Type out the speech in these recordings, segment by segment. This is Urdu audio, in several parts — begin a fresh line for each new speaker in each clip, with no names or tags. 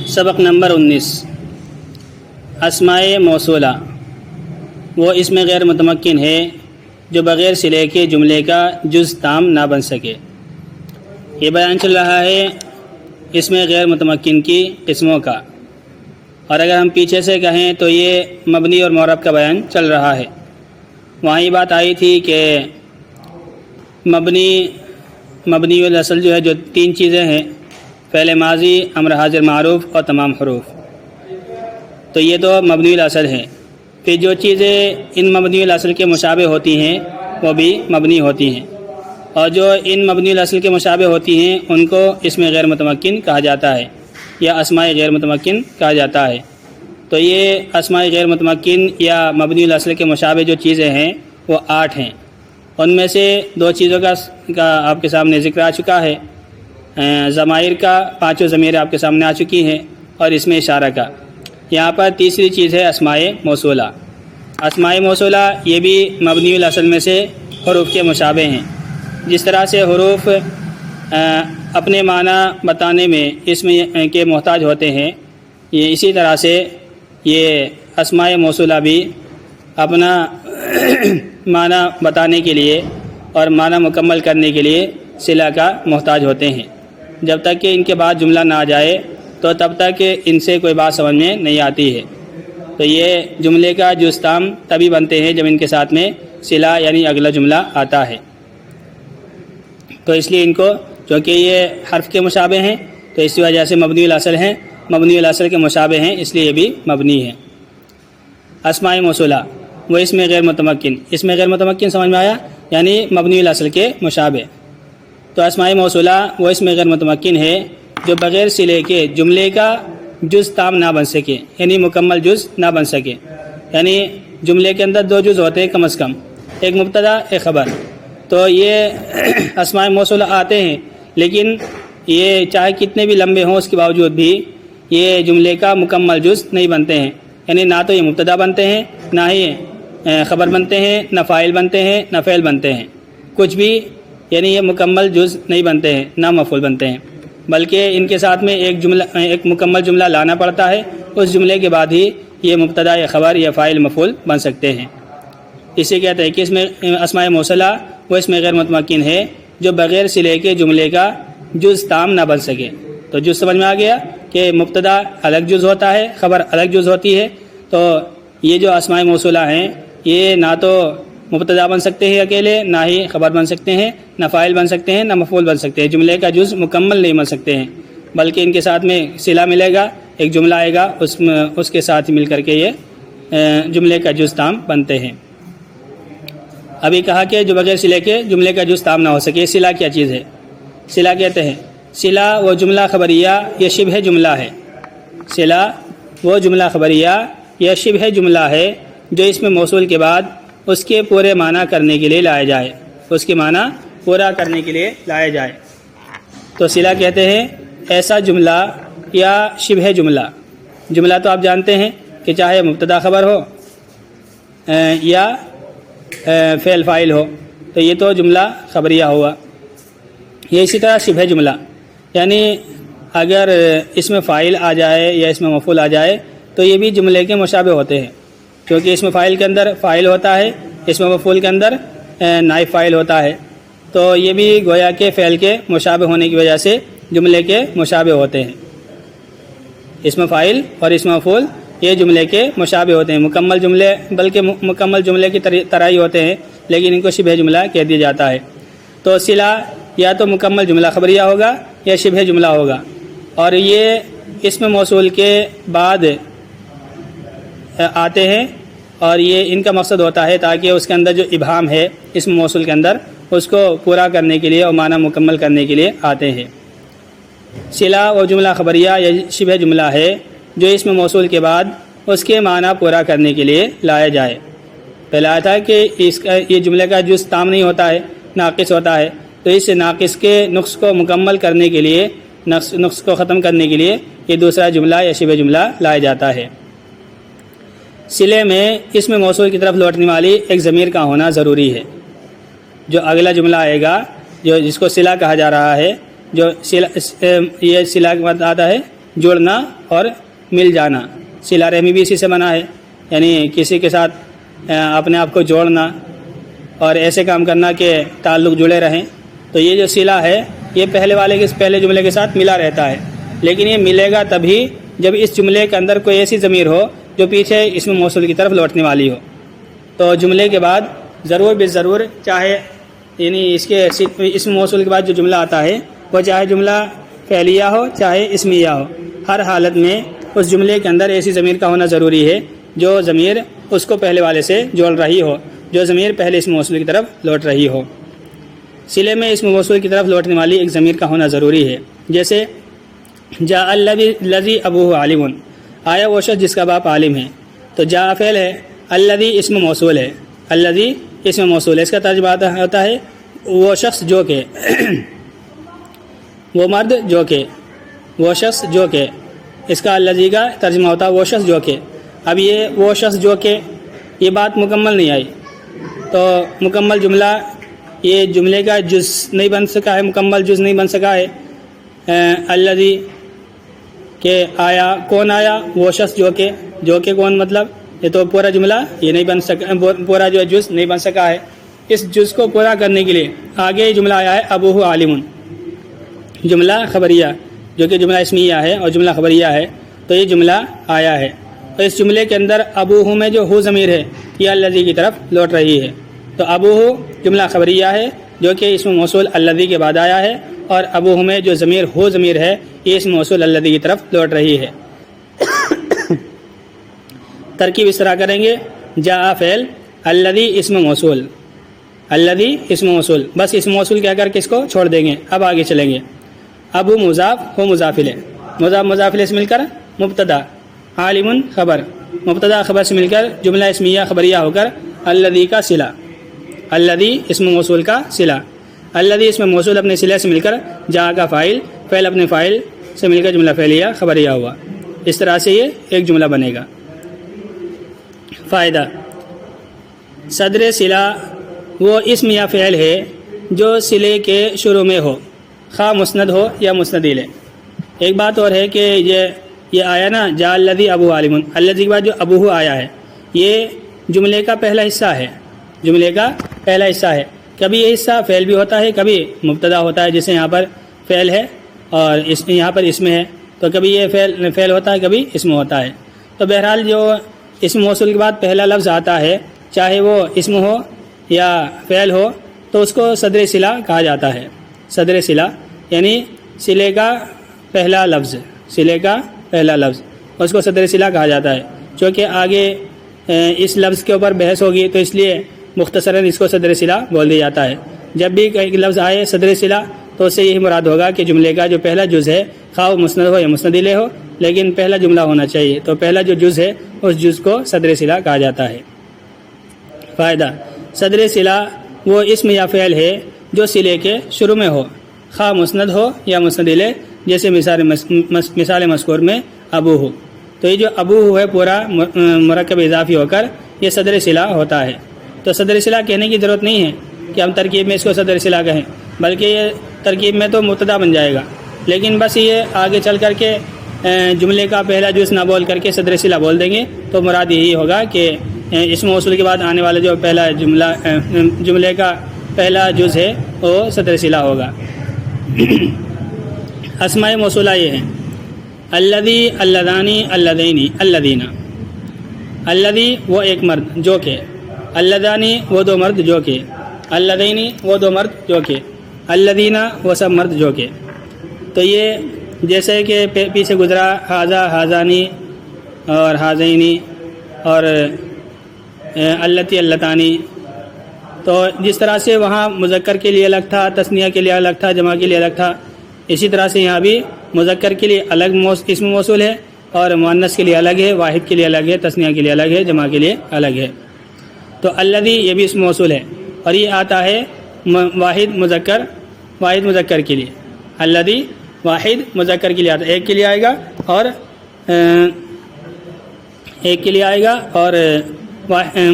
سبق نمبر 19 اسماء موصولہ وہ اس میں غیر متمکن ہے جو بغیر صلے کے جملے کا جز تام نہ بن سکے۔ یہ بیان چل رہا ہے اس میں غیر متمکن کی قسموں کا، اور اگر ہم پیچھے سے کہیں تو یہ مبنی اور معرب کا بیان چل رہا ہے۔ وہاں یہ بات آئی تھی کہ مبنی الاصل جو ہے، جو تین چیزیں ہیں، فعل ماضی، امر حاضر معروف اور تمام حروف، تو یہ تو مبنی الاصل ہے۔ پھر جو چیزیں ان مبنی الاصل کے مشابہ ہوتی ہیں وہ بھی مبنی ہوتی ہیں، اور جو ان مبنی الاصل کے مشابہ ہوتی ہیں ان کو اسم غیر متمکن کہا جاتا ہے یا اسماء غیر متمکن کہا جاتا ہے۔ تو یہ اسماء غیر متمکن یا مبنی الاصل کے مشابہ جو چیزیں ہیں وہ 8 ہیں۔ ان میں سے 2 چیزوں کا آپ کے سامنے ذکر آ چکا ہے، ضمائر کا 5 ضمیر آپ کے سامنے آ چکی ہیں، اور اس میں اشارہ کا۔ یہاں پر تیسری چیز ہے اسماء موصولہ۔ اسماء موصولہ یہ بھی مبنی الاصل میں سے حروف کے مشابہ ہیں۔ جس طرح سے حروف اپنے معنی بتانے میں اسم کے محتاج ہوتے ہیں، یہ اسی طرح سے یہ اسماء موصولہ بھی اپنا معنی بتانے کے لیے اور معنی مکمل کرنے کے لیے صلہ کا محتاج ہوتے ہیں۔ جب تک کہ ان کے بعد جملہ نہ آ جائے تو تب تک ان سے کوئی بات سمجھ میں نہیں آتی ہے۔ تو یہ جملے کا جز تام تبھی بنتے ہیں جب ان کے ساتھ میں صلہ یعنی اگلا جملہ آتا ہے۔ تو اس لیے ان کو، چونکہ یہ حرف کے مشابہ ہیں تو اسی وجہ سے مبنی الاصل ہیں، مبنی الاصل کے مشابہ ہیں، اس لیے یہ بھی مبنی ہے۔ اسماء موصولہ وہ اس میں غیر متمکن، اس میں غیر متمکن سمجھ میں آیا، یعنی مبنی الاصل کے مشابہ۔ تو اسماء موصولہ وہ اس میں غیر متمکن ہے جو بغیر صلے کے جملے کا جز تام نہ بن سکے، یعنی مکمل جز نہ بن سکے۔ یعنی جملے کے اندر 2 جز ہوتے ہیں کم از کم، ایک مبتدا ایک خبر۔ تو یہ اسماء موصولہ آتے ہیں، لیکن یہ چاہے کتنے بھی لمبے ہوں اس کے باوجود بھی یہ جملے کا مکمل جز نہیں بنتے ہیں۔ یعنی نہ تو یہ مبتدا بنتے ہیں، نہ ہی خبر بنتے ہیں، نہ فاعل بنتے ہیں، نہ فعل بنتے ہیں، کچھ بھی، یعنی یہ مکمل جز نہیں بنتے ہیں، نہ مفعول بنتے ہیں، بلکہ ان کے ساتھ میں ایک مکمل جملہ لانا پڑتا ہے، اس جملے کے بعد ہی یہ مبتدا یا خبر یا فاعل مفعول بن سکتے ہیں۔ اسے کہتے ہیں کہ اس میں اسماء موصولہ وہ اس میں غیر متمکن ہے جو بغیر صلے کے جملے کا جز تام نہ بن سکے۔ تو جز سمجھ میں آ گیا کہ مبتدا الگ جز ہوتا ہے، خبر الگ جز ہوتی ہے۔ تو یہ جو اسماء موصولہ ہیں یہ نہ تو مبتدا بن سکتے ہیں اکیلے، نہ ہی خبر بن سکتے ہیں، نہ فاعل بن سکتے ہیں، نہ مفعول بن سکتے ہیں، جملے کا جز مکمل نہیں بن سکتے ہیں، بلکہ ان کے ساتھ میں صلہ ملے گا، ایک جملہ آئے گا، اس کے ساتھ مل کر کے یہ جملے کا جز تام بنتے ہیں۔ ابھی کہا کہ جو بغیر صلے کے جملے کا جز تام نہ ہو سکے۔ صلہ کیا چیز ہے؟ صلہ کہتے ہیں، صلہ وہ جملہ خبریہ یا شبہ جملہ ہے۔ صلہ وہ جملہ خبریہ یا شبہ جملہ ہے جو اس میں موصول کے بعد اس کے پورے معنی کرنے کے لیے لایا جائے، اس کے معنی پورا کرنے کے لیے لایا جائے۔ تو صلہ کہتے ہیں ایسا جملہ یا شبہ جملہ۔ جملہ تو آپ جانتے ہیں کہ چاہے مبتدا خبر ہو یا فعل فاعل ہو، تو یہ تو جملہ خبریہ ہوا۔ یہ اسی طرح شبہ جملہ، یعنی اگر اس میں فاعل آ جائے یا اس میں مفعول آ جائے تو یہ بھی جملے کے مشابہ ہوتے ہیں، کیونکہ اس میں فاعل کے اندر فاعل ہوتا ہے، اس میں مفعول کے اندر نائب فاعل ہوتا ہے، تو یہ بھی گویا کے فعل کے مشابہ ہونے کی وجہ سے جملے کے مشابہ ہوتے ہیں۔ اس میں فاعل اور اس میں مفعول یہ جملے کے مشابہ ہوتے ہیں، مکمل جملے، بلکہ مکمل جملے کی طرح ہی ہوتے ہیں، لیکن ان کو شبہ جملہ کہہ دیا جاتا ہے۔ تو صلہ یا تو مکمل جملہ خبریہ ہوگا یا شبہ جملہ ہوگا، اور یہ اس میں موصول کے بعد آتے ہیں، اور یہ ان کا مقصد ہوتا ہے تاکہ اس کے اندر جو ابہام ہے اس میں موصول کے اندر، اس کو پورا کرنے کے لیے اور معنی مکمل کرنے کے لیے آتے ہیں۔ صلہ وہ جملہ خبریہ یا شبہ جملہ ہے جو اس میں موصول کے بعد اس کے معنی پورا کرنے کے لیے لایا جائے۔ پہلا آیا تھا کہ یہ جملے کا جز تام نہیں ہوتا ہے، ناقص ہوتا ہے، تو اس ناقص کے نقص کو مکمل کرنے کے لیے، نقص کو ختم کرنے کے لیے یہ دوسرا جملہ یا شبہ جملہ لایا جاتا ہے۔ صلے میں اس میں موصول کی طرف لوٹنے والی ایک ضمیر کا ہونا ضروری ہے۔ جو اگلا جملہ آئے گا، جو جس کو صلہ کہا جا رہا ہے، جو یہ صلہ کے بعد آتا ہے جڑنا اور مل جانا. صلہ رحمی بھی اسی سے بنا ہے، یعنی کسی کے ساتھ اپنے آپ کو جوڑنا اور ایسے کام کرنا کہ تعلق جڑے رہیں. تو یہ جو صلہ ہے یہ پہلے جملے کے ساتھ ملا رہتا ہے، لیکن یہ ملے گا تبھی جب اس جملے کے اندر کوئی ایسی ضمیر ہو جو پیچھے اسم موصول کی طرف لوٹنے والی ہو. تو جملے کے بعد ضرور بالضرور چاہے یعنی اس کے اسم موصول کے بعد جو جملہ آتا ہے وہ چاہے جملہ فعلیہ ہو چاہے اسمیہ ہو، ہر حالت میں اس جملے کے اندر ایسی ضمیر کا ہونا ضروری ہے جو ضمیر اس کو پہلے والے سے جوڑ رہی ہو، جو ضمیر پہلے اسم موصول کی طرف لوٹ رہی ہو. صلے میں اسم موصول کی طرف لوٹنے والی ایک ضمیر کا ہونا ضروری ہے. جیسے جاء الذی ابوہ عالم، آیا وہ شخص جس کا باپ عالم ہے. تو جاء فعل ہے، الذی اسم موصول ہے، الذی اسم موصول ہے. اس کا ترجمہ ہوتا ہے وہ شخص جو کہ، وہ مرد جو کہ، وہ شخص جو کہ. اس کا الذی کا ترجمہ ہوتا ہے وہ شخص جو کہ. اب یہ وہ شخص جو کہ یہ بات مکمل نہیں آئی، تو مکمل جملہ یہ جملے کا جز نہیں بن سکا ہے، مکمل جز نہیں بن سکا ہے. الذی کہ آیا، کون آیا؟ وہ شخص جو کہ کون، مطلب یہ تو پورا جملہ یہ نہیں بن سکا، پورا جو جز نہیں بن سکا ہے. اس جز کو پورا کرنے کے لیے آگے جملہ آیا ہے ابوہ عالم، جملہ خبریہ جو کہ جملہ اسمیہ ہے اور جملہ خبریہ ہے. تو یہ جملہ آیا ہے، تو اس جملے کے اندر ابوہ میں جو ہو ضمیر ہے یہ الذی کی طرف لوٹ رہی ہے. تو ابوہ جملہ خبریہ ہے جو کہ اسم موصول الذی کے بعد آیا ہے، اور ابوہ میں جو ضمیر ہو ضمیر ہے یہ اسم موصول الذی کی طرف لوٹ رہی ہے. ترکیب اس طرح کریں گے، جاء فعل، الذی اسم موصول، الذی اسم موصول، بس اسم موصول کہہ کر کس کو چھوڑ دیں گے. اب آگے چلیں گے. ابو مضاف، ہو مضاف الیہ، مضاف مضاف الیہ سے مل کر مبتدا، عالم خبر، مبتدا خبر سے مل کر جملہ اسمیہ خبریہ ہو کر الذی کا صلہ، الذی اسم موصول کا صلہ، الذی اسم موصول اپنے صلہ سے مل کر جاء کا فاعل، فعل اپنے فاعل سے مل کر جملہ فعلیہ خبریہ ہوا. اس طرح سے یہ ایک جملہ بنے گا. فائدہ: صدر صلہ وہ اسم یا فعل ہے جو صلے کے شروع میں ہو، خواہ مسند ہو یا مسند الیہ. ایک بات اور ہے کہ یہ آیا نا جاء الذی ابوہ عالم، الذی کے بعد جو ابوہ آیا ہے یہ جملے کا پہلا حصہ ہے، جملے کا پہلا حصہ ہے. کبھی یہ حصہ فعل بھی ہوتا ہے، کبھی مبتدا ہوتا ہے، جیسے یہاں پر فعل ہے اور یہاں پر اسم ہے، تو کبھی یہ فعل ہوتا ہے، کبھی اسم ہوتا ہے. تو بہرحال جو اسم موصول کے بعد پہلا لفظ آتا ہے، چاہے وہ اسم ہو یا فعل ہو، تو اس کو صدر صلہ کہا جاتا ہے. صدر صلہ یعنی صلے کا پہلا لفظ، صلے کا پہلا لفظ، اس کو صدر صلہ کہا جاتا ہے. چونکہ آگے اس لفظ کے اوپر بحث ہوگی تو اس لیے مختصراً اس کو صدر صلہ بول دیا جاتا ہے. جب بھی ایک لفظ آئے صدر صلہ تو اس سے یہی مراد ہوگا کہ جملے کا جو پہلا جز ہے، خواہ مسند ہو یا مسند الیہ ہو، لیکن پہلا جملہ ہونا چاہیے. تو پہلا جو جز ہے اس جز کو صدر صلہ کہا جاتا ہے. فائدہ: صدر صلہ وہ اسم یا فعل ہے جو صلے کے شروع میں ہو، خواہ مسند ہو یا مسند الیہ، جیسے مثال مذکور میں ابو ہو. تو یہ جو ابو ہے پورا مرکب اضافی ہو کر یہ صدر صلہ ہوتا ہے. تو صدر صلہ کہنے کی ضرورت نہیں ہے کہ ہم ترکیب میں اس کو صدر صلہ کہیں، بلکہ یہ ترکیب میں تو مبتدا بن جائے گا. لیکن بس یہ آگے چل کر کے جملے کا پہلا جز نہ بول کر کے صدر صلہ بول دیں گے تو مراد یہی ہوگا کہ اسم موصول کے بعد آنے والا جو پہلا جملے کا پہلا جز ہے وہ صدر صلہ ہوگا. اسماء موصولہ یہ ہیں: الذی، اللذانی، اللذینی، اللذین. الذی وہ ایک مرد جو کہ، اللذانی وہ دو مرد جو کہ، اللذینی وہ دو مرد جو کہ، اللذین وہ سب مرد جو کہ. تو یہ جیسے کہ پیچھے گزرا ھذا، ھذانی اور ھذینی اور اللتی، اللتانی، تو جس طرح سے وہاں مذکر کے لیے الگ تھا، تثنیہ کے لیے الگ تھا، جمع کے لیے الگ تھا، اسی طرح سے یہاں بھی مذکر کے لیے الگ اسم موصول ہے اور مؤنث کے لیے الگ ہے، واحد کے لیے الگ ہے، تثنیہ کے لیے الگ ہے، جمع کے لیے الگ ہے. تو الذی یہ بھی اسم موصول ہے اور یہ آتا ہے واحد مذکر کے لیے. الذی واحد مذکر کے لیے آتا ہے، ایک کے لیے آئے گا اور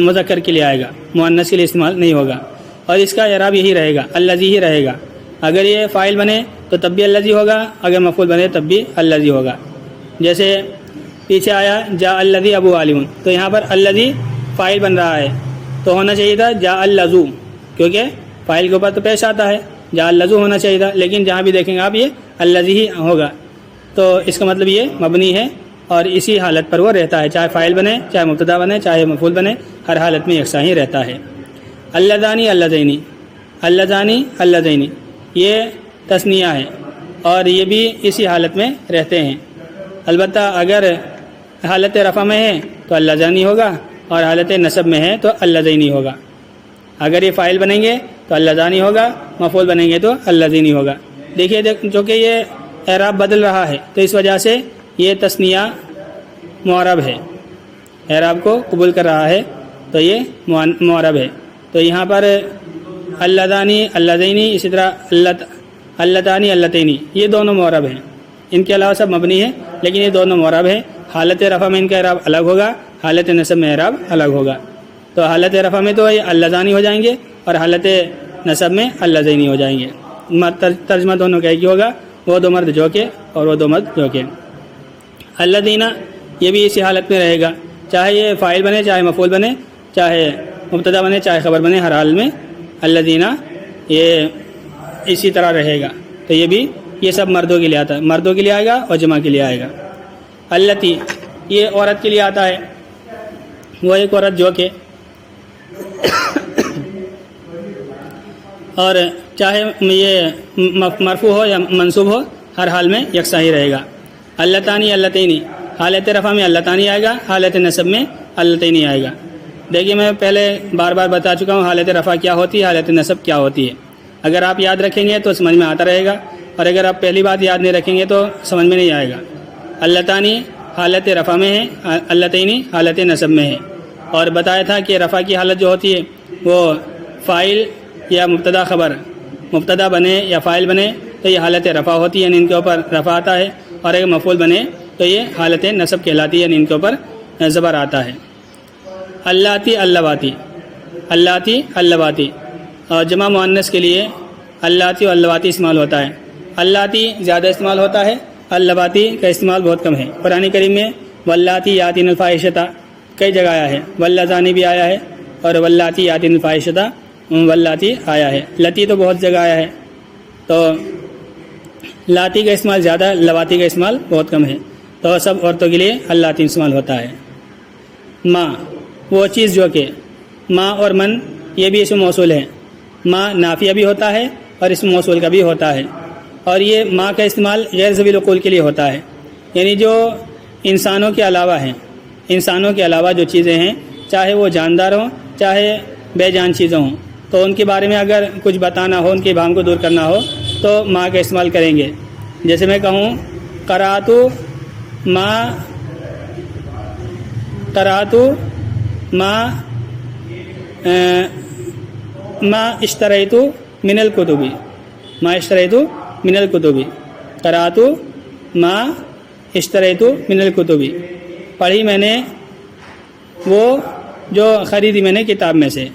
مذکر کے لیے آئے گا، مؤنث کے لیے استعمال نہیں ہوگا. اور اس کا اعراب یہی رہے گا، الذی ہی رہے گا. اگر یہ فاعل بنے تو تب بھی الذی ہوگا، اگر مفعول بنے تب بھی الذی ہوگا. جیسے پیچھے آیا جا الذی ابو عالم، تو یہاں پر الذی فاعل بن رہا ہے، تو ہونا چاہیے تھا جا اللذو، کیونکہ فاعل کے اوپر تو پیش آتا ہے، جا اللذو ہونا چاہیے تھا، لیکن جہاں بھی دیکھیں گے آپ یہ الذی ہی ہوگا، تو اس کا مطلب یہ مبنی ہے اور اسی حالت پر وہ رہتا ہے، چاہے فاعل بنے، چاہے مبتدا بنے، چاہے مفعول بنے، ہر حالت میں یکساں ہی رہتا ہے۔ اللذانی اللذینی، اللذانی اللذینی یہ تثنیہ ہے اور یہ بھی اسی حالت میں رہتے ہیں، البتہ اگر حالت رفع میں ہے تو اللذانی ہوگا اور حالت نصب میں ہے تو اللذینی ہوگا۔ اگر یہ فاعل بنیں گے تو اللذانی ہوگا، مفعول بنیں گے تو اللذینی ہوگا۔ دیکھیے جو کہ یہ اعراب بدل رہا ہے تو اس وجہ سے یہ تثنیہ معرب ہے، اعراب کو قبول کر رہا ہے تو یہ معرب ہے، تو یہاں پر اللذانی اللذینی، اسی طرح اللتانی اللتینی یہ دونوں معرب ہیں، ان کے علاوہ سب مبنی ہیں لیکن یہ دونوں معرب ہیں۔ حالت رفع میں ان کا اعراب الگ ہوگا، حالت نصب میں اعراب الگ ہوگا، تو حالت رفع میں تو یہ اللذانی ہو جائیں گے اور حالت نصب میں اللذینی ہو جائیں گے۔ ترجمہ دونوں کا ایک ہی ہوگا، وہ دو مرد جو کہ اور وہ دو مرد جو کہ۔ الذین یہ بھی اسی حالت میں رہے گا، چاہے یہ فاعل بنے، چاہے مفعول بنے، چاہے مبتدا بنے، چاہے خبر بنے، ہر حال میں الذین یہ اسی طرح رہے گا، تو یہ بھی یہ سب مردوں کے لیے آتا ہے، مردوں کے لیے آئے گا اور جمع کے لیے آئے گا۔ اللتی یہ عورت کے لیے آتا ہے، وہ ایک عورت جو کہ اور چاہے یہ مرفوع ہو یا منصوب ہو ہر حال میں یکساں ہی رہے گا۔ اللتانی اللتینی حالت رفع میں اللتانی آئے گا، حالت نصب میں اللتینی آئے گا۔ دیکھیے میں پہلے بار بار بتا چکا ہوں حالت رفع کیا ہوتی ہے، حالت نصب کیا ہوتی ہے، اگر آپ یاد رکھیں گے تو سمجھ میں آتا رہے گا، اور اگر آپ پہلی بات یاد نہیں رکھیں گے تو سمجھ میں نہیں آئے گا۔ اللتانی حالت رفع میں ہے، اللتینی حالت نصب میں ہے، اور بتایا تھا کہ رفع کی حالت جو ہوتی ہے وہ فاعل یا مبتدا خبر مبتدا بنے یا فاعل بنے تو یہ حالت رفع ہوتی ہے، یعنی ان کے اوپر رفع آتا ہے، اور اگر مفعول بنے تو یہ حالت نصب کہلاتی ہے، یعنی ان کے اوپر زبر آتا ہے۔ اللاتی اللواتی، اللاتی اللواتی، اور جمع مؤنث کے لیے اللاتی و اللواتی استعمال ہوتا ہے۔ اللاتی زیادہ استعمال ہوتا ہے، اللواتی کا استعمال بہت کم ہے۔ قرآن کریم میں واللاتی یاتین الفاحشۃ کئی جگہ آیا ہے، واللذانی بھی آیا ہے اور واللاتی یاتین الفاحشۃ واللاتی آیا ہے، لتی تو بہت جگہ آیا ہے، تو لاتی کا استعمال زیادہ، لواتی کا استعمال بہت کم ہے، تو سب عورتوں کے لیے اللاتی استعمال ہوتا ہے۔ ماں وہ چیز جو کہ، ماں اور من یہ بھی اسم موصول ہے، ماں نافیہ بھی ہوتا ہے اور اسم موصول کا بھی ہوتا ہے، اور یہ ماں کا استعمال غیر ذوی العقول کے لیے ہوتا ہے، یعنی جو انسانوں کے علاوہ ہیں، انسانوں کے علاوہ جو چیزیں ہیں، چاہے وہ جاندار ہوں چاہے بے جان چیزیں ہوں، تو ان کے بارے میں اگر کچھ بتانا ہو، ان کے ابہام کو دور کرنا ہو تو ماں کا استعمال کریں گے۔ جیسے میں کہوں قرأتو ماں، قرأتو ماں ما اشتریتو من الکتبی، ما اشتریتو من الکتبی، قرأتو ما اشتریتو من الکتبی، پڑھی میں نے وہ جو خریدی میں نے کتاب میں سے،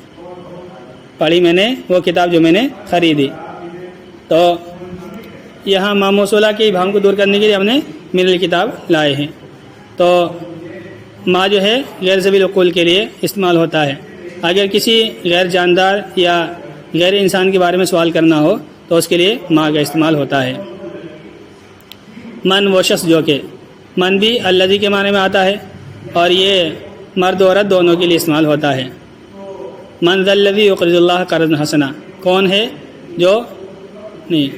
پڑھی میں نے وہ کتاب جو میں نے خریدی۔ تو یہاں ما موصولہ کے ابہام کو دور کرنے کے لیے ہم نے من الکتاب لائے ہیں، تو ما جو ہے غیر ذوی العقول کے لیے استعمال ہوتا ہے، اگر کسی غیر جاندار یا غیر انسان کے بارے میں سوال کرنا ہو تو اس کے لیے ما کا استعمال ہوتا ہے۔ من وہ شخص جو کہ، من بھی الذی کے معنی میں آتا ہے اور یہ مرد و عورت دونوں کے لیے استعمال ہوتا ہے۔ من ذا الذی یقرض اللہ قرضا حسنا، کون ہے جو نہیں،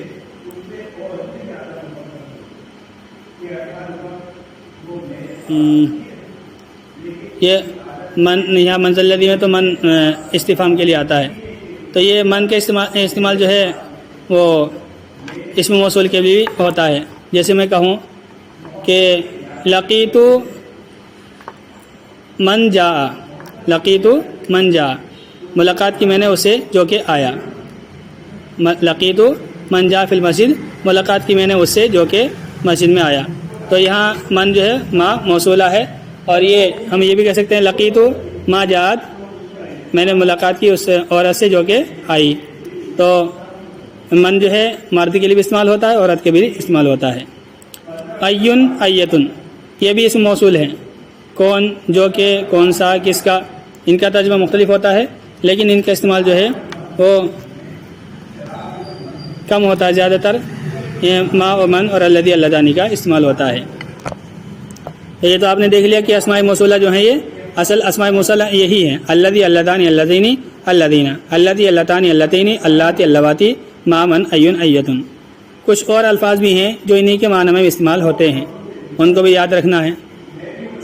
یہ من یہاں من ذا الذی میں تو من استفہام کے لیے آتا ہے، تو یہ من کے استعمال جو ہے وہ اسم موصول کے بھی ہوتا ہے۔ جیسے میں کہوں کہ لقیتو من جاء، لقیتو من جاء، ملاقات کی میں نے اسے جو کہ آیا، لقیتو من جاء فی المسجد، ملاقات کی میں نے اس سے جو کہ مسجد میں آیا، تو یہاں من جو ہے ما موصولہ ہے، اور یہ ہم یہ بھی کہہ سکتے ہیں لقیتو ما جاءت، میں نے ملاقات کی اس عورت سے جو کہ آئی، تو من جو ہے مرد کے لیے بھی استعمال ہوتا ہے، عورت کے بھی استعمال ہوتا ہے۔ ایون ایتن، یہ بھی اسم موصول ہیں، کون، جو کہ، کون سا، کس کا، ان کا ترجمہ مختلف ہوتا ہے، لیکن ان کا استعمال جو ہے وہ کم ہوتا ہے، زیادہ تر ما و من اور الذی اللذانی کا استعمال ہوتا ہے۔ یہ تو آپ نے دیکھ لیا کہ اسماء موصولہ جو ہیں یہ اصل اسماء موصولہ یہی ہیں، الذی، اللذانی، اللذینی، الذین، الذی، اللتانی، اللتینی، اللاتی، اللواتی، ما، من، ایون، ایتن۔ کچھ اور الفاظ بھی ہیں جو انہی کے معنی میں استعمال ہوتے ہیں، ان کو بھی یاد رکھنا ہے۔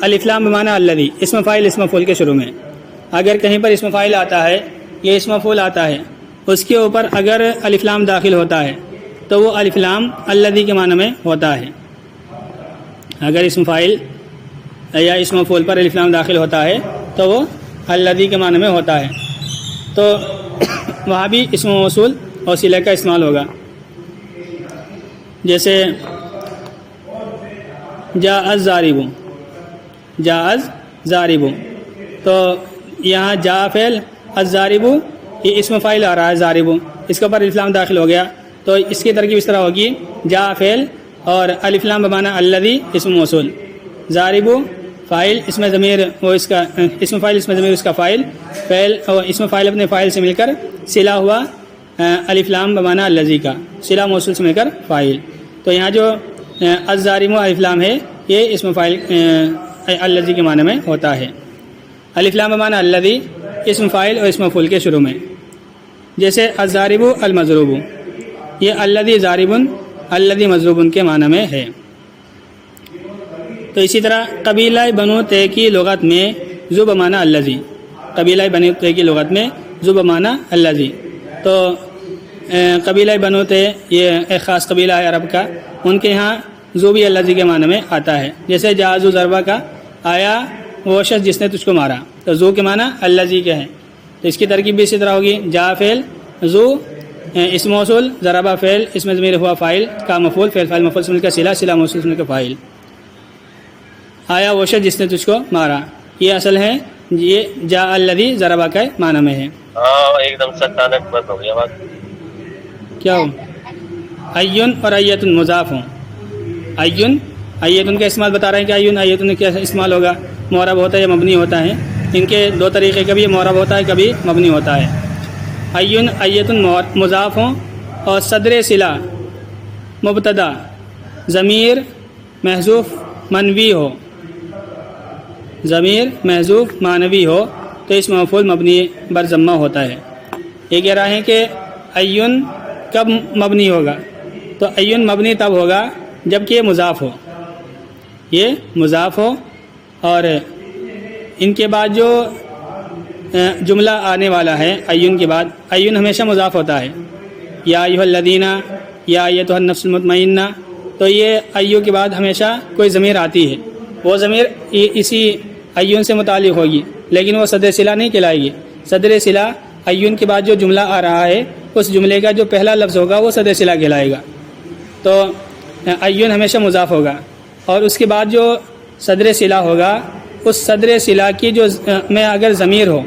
الف لام بمعنی الذی، اسم فاعل اسم مفعول کے شروع میں، اگر کہیں پر اسم فاعل آتا ہے یا اسم مفعول آتا ہے، اس کے اوپر اگر الف لام داخل ہوتا ہے تو وہ الف لام الذی کے معنی میں ہوتا ہے۔ اگر اسم فاعل یا اسم مفعول پر الف لام داخل ہوتا ہے تو وہ الذی کے معنی میں ہوتا ہے، تو وہاں بھی اسم موصول اور صلہ کا استعمال ہوگا۔ جیسے جاء الضارب، جاء الضارب، تو یہاں جاء فعل، الضارب یہ اسم فاعل آ رہا ہے ضارب، اس کے اوپر الف لام داخل ہو گیا، تو اس کی ترکیب اس طرح ہوگی جاء فعل اور الف لام بمعنی الذی اسم موصول، ضارب فاعل، اس میں ضمیر وہ اس کا اسم فاعل، اس میں ضمیر اس کا فاعل، فعل اور اسم فاعل اپنے فاعل سے مل کر صلہ ہوا الف لام بمعنی الذی کا، صلہ موصول سے مل کر فاعل۔ تو یہاں جو الضارب الف لام ہے یہ اسم فاعل الذی کے معنی میں ہوتا ہے۔ الف لام بمعنی الذی اسم فاعل اور اسم مفعول کے شروع میں، جیسے الضارب المضروب، یہ الذی ضارب الذی مضروب کے معنی میں ہے۔ تو اسی طرح قبیلہ بنو تے کی لغت میں ذو بمعنی الذی، قبیلہ بنو تے کی لغت میں ذو بمعنی الذی، تو قبیلہ بنو تے یہ ایک خاص قبیلہ ہے عرب کا، ان کے یہاں ذو بھی الذی کے معنی میں آتا ہے، جیسے جازو ضربہ کا آیا وہ شخص جس نے تجھ کو مارا، تو ذو کے معنی الذی کے ہیں، تو اس کی ترکیب بھی اسی طرح ہوگی جا فعل، ذو اسم موصول، ضربہ فعل، اس میں ضمیر ہوا فاعل کا مفعول، فعل فاعل مفعول سے مل کر صلہ، صلہ موصول سے مل کر فاعل، آیا وہ شخص جس نے تجھ کو مارا، یہ اصل ہے، یہ جا الذی ضربہ کا معنی میں ہے۔
ہاں ایک دم ستانک بند ہو گیا بات،
کیا ہو؟ ایون اور ایتن مضاف ہوں، ایون ایتن کا استعمال بتا رہے ہیں کہ ایون ایتن کا استعمال ہوگا، معرب ہوتا ہے یا مبنی ہوتا ہے، ان کے دو طریقے، کبھی معرب ہوتا ہے کبھی مبنی ہوتا ہے۔ ایون ایتن مضاف ہوں اور صدر صلہ مبتدا ضمیر محذوف منوی ہو، ضمیر محذوف معنوی ہو تو اس مفعول مبنی بر ضمہ ہوتا ہے۔ یہ کہہ رہے ہیں کہ ایون کب مبنی ہوگا، تو ایون مبنی تب ہوگا جب کہ یہ مضاف ہو، یہ مضاف ہو، اور ان کے بعد جو جملہ آنے والا ہے ایون کے بعد، ایون ہمیشہ مضاف ہوتا ہے، یا ایھا الذین، یا ایھا النفس المطمئنہ، تو یہ ایو کے بعد ہمیشہ کوئی ضمیر آتی ہے، وہ ضمیر اسی ایون سے متعلق ہوگی، لیکن وہ صدر صلہ نہیں کہلائے گی۔ صدر صلہ ایون کے بعد جو جملہ آ رہا ہے اس جملے کا جو پہلا لفظ ہوگا وہ صدر صلہ کہلائے گا، تو ایون ہمیشہ مضاف ہوگا، اور اس کے بعد جو صدر صلہ ہوگا اس صدر صلہ کی جو میں اگر ضمیر ہو،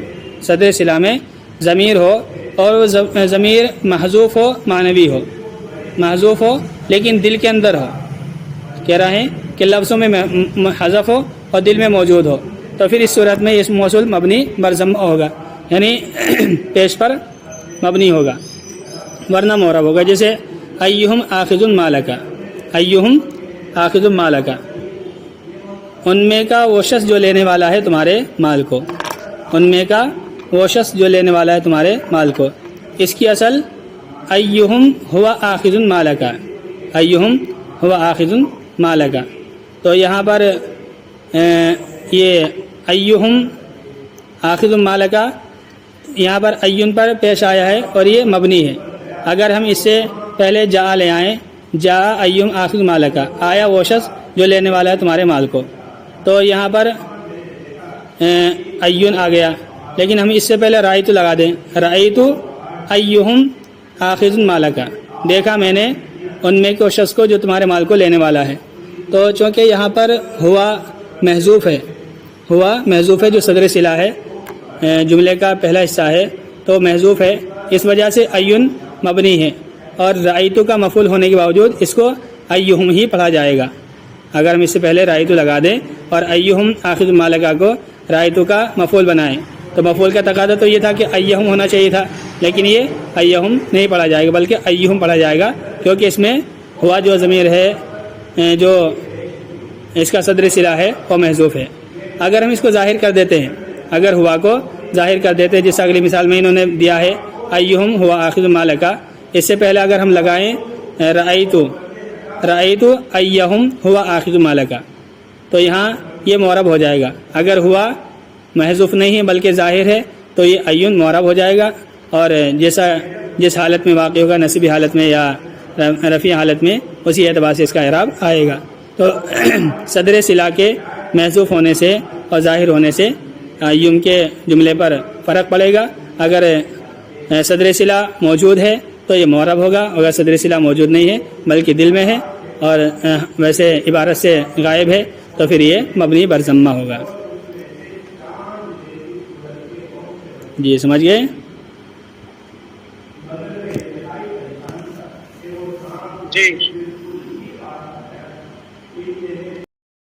صدر صلہ میں ضمیر ہو اور وہ ضمیر محذوف ہو، معنوی ہو، محذوف ہو لیکن دل کے اندر ہو، کہہ رہے ہیں کہ لفظوں میں حذف ہو اور دل میں موجود ہو، تو پھر اس صورت میں اس موصول مبنی بر ضمہ ہوگا، یعنی پیش پر مبنی ہوگا، ورنہ معرب ہوگا۔ جیسے ایہم آخذ مالک، ایہم آخذ مالک، ان میں کا وہ شخص جو لینے والا ہے تمہارے مال کو، ان میں کا وہ شخص جو لینے والا ہے تمہارے مال کو، اس کی اصل ایہم ہوا آخذ مالک، ایہم ہوا آخذ مالک، تو یہاں پر یہ ایہم آخذ مالک یہاں پر ایون پر پیش آیا ہے اور یہ مبنی ہے، اگر ہم اس سے پہلے جا لے آئیں، جا ایہم آخذ مالک، آیا وہ شخص جو لینے والا ہے تمہارے مال کو، تو یہاں پر ایون آ گیا، لیکن ہم اس سے پہلے رأیت لگا دیں، رأیت ایہم آخذ مالک، دیکھا میں نے ان میں کے شخص کو جو تمہارے مال کو لینے والا ہے، تو چونکہ یہاں پر ہوا محذوف ہے، ہوا محذوف ہے جو صدر صلہ ہے، جملے کا پہلا حصہ ہے تو محذوف ہے، اس وجہ سے ایون مبنی ہے، اور رأیت کا مفعول ہونے کے باوجود اس کو ایہم ہی پڑھا جائے گا، اگر ہم اس سے پہلے رائتو لگا دیں اور ایہم آخذ مالکہ کو رائتو کا مفعول بنائیں تو مفعول کا تقاضا تو یہ تھا کہ ایہم ہونا چاہیے تھا، لیکن یہ ایہم نہیں پڑھا جائے گا بلکہ ایہم پڑھا جائے گا، کیونکہ اس میں ہوا جو ضمیر ہے جو اس کا صدر صلہ ہے وہ محذوف ہے۔ اگر ہم اس کو ظاہر کر دیتے ہیں، اگر ہوا کو ظاہر کر دیتے ہیں، جس اگلی مثال میں انہوں نے دیا ہے ایہم ہوا آخذ مالکہ، اس سے پہلے اگر ہم لگائیں رأیتو ایہم ہوا آخذ مالکہ تو یہاں یہ معرب ہو جائے گا۔ اگر ہوا محذوف نہیں ہے بلکہ ظاہر ہے تو یہ ایون معرب ہو جائے گا، اور جس حالت میں واقع ہوگا، نصبی حالت میں یا رفیع حالت میں، اسی اعتبار سے اس کا اعراب آئے گا۔ تو صدر صلہ کے محذوف ہونے سے اور ظاہر ہونے سے ایوم کے جملے پر فرق پڑے گا۔ اگر صدر صلہ موجود ہے تو یہ معرب ہوگا، اگر صدر صلہ موجود نہیں ہے بلکہ دل میں ہے اور ویسے عبارت سے غائب ہے تو پھر یہ مبنی بر ضمہ ہوگا۔ جی سمجھ گئے؟
جی